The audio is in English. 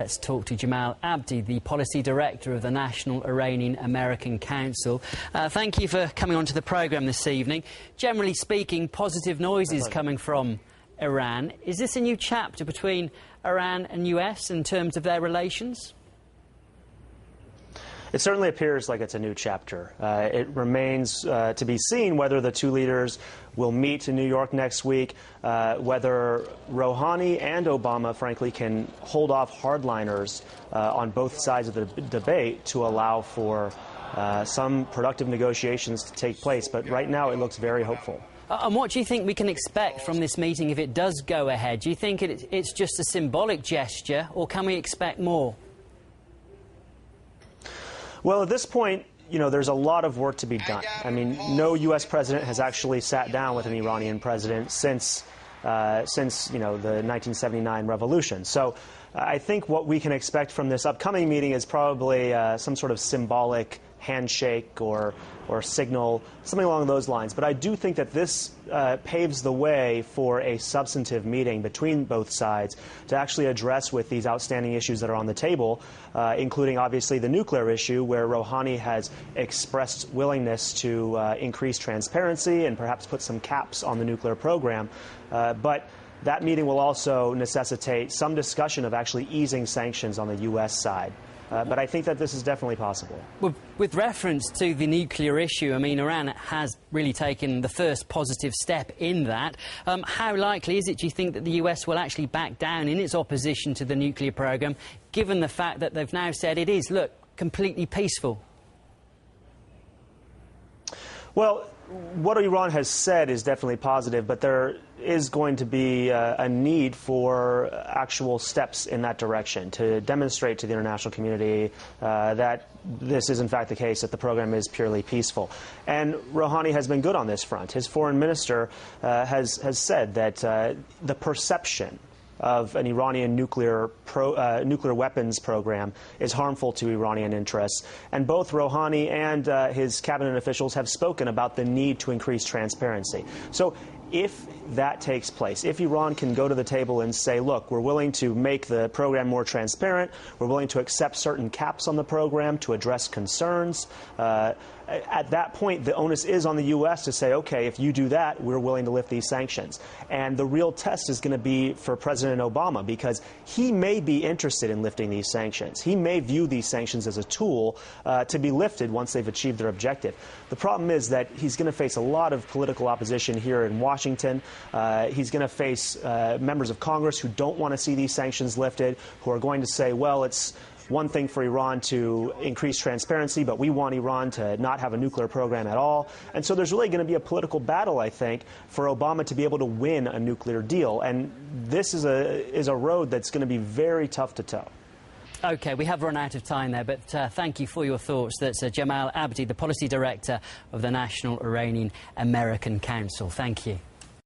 Let's talk to Jamal Abdi, the Policy Director of the National Iranian American Council. Thank you for coming on to the programme this evening. Generally speaking, positive noises coming from Iran. Is this a new chapter between Iran and US in terms of their relations? It certainly appears like it's a new chapter. It remains to be seen whether the two leaders will meet in New York next week, whether Rouhani and Obama, frankly, can hold off hardliners on both sides of the debate to allow for some productive negotiations to take place. But right now it looks very hopeful. And what do you think we can expect from this meeting if it does go ahead? Do you think it's just a symbolic gesture, or can we expect more? Well, at this point, there's a lot of work to be done. I mean, no U.S. president has actually sat down with an Iranian president since the 1979 revolution. So I think what we can expect from this upcoming meeting is probably some sort of symbolic handshake or signal, something along those lines. But I do think that this paves the way for a substantive meeting between both sides to actually address with these outstanding issues that are on the table, including obviously the nuclear issue, where Rouhani has expressed willingness to increase transparency and perhaps put some caps on the nuclear program. But that meeting will also necessitate some discussion of actually easing sanctions on the U.S. side. But I think that this is definitely possible. Well, with reference to the nuclear issue, I mean, Iran has really taken the first positive step in that. How likely is it, do you think, that the US will actually back down in its opposition to the nuclear programme, given the fact that they've now said it is, look, completely peaceful? Well, what Iran has said is definitely positive, but there is going to be a need for actual steps in that direction to demonstrate to the international community that this is in fact the case, that the program is purely peaceful. And Rouhani has been good on this front. His foreign minister has said that the perception of an Iranian nuclear weapons program is harmful to Iranian interests. And both Rouhani and his cabinet officials have spoken about the need to increase transparency. So if that takes place, if Iran can go to the table and say, look, we're willing to make the program more transparent, we're willing to accept certain caps on the program to address concerns, at that point, the onus is on the U.S. to say, OK, if you do that, we're willing to lift these sanctions. And the real test is going to be for President Obama, because he may be interested in lifting these sanctions. He may view these sanctions as a tool to be lifted once they've achieved their objective. The problem is that he's going to face a lot of political opposition here in Washington. He's going to face members of Congress who don't want to see these sanctions lifted, who are going to say, well, it's one thing for Iran to increase transparency, but we want Iran to not have a nuclear program at all. And so there's really going to be a political battle, I think, for Obama to be able to win a nuclear deal. And this is a road that's going to be very tough to toe. OK, we have run out of time there, but thank you for your thoughts. That's Jamal Abdi, the Policy Director of the National Iranian American Council. Thank you.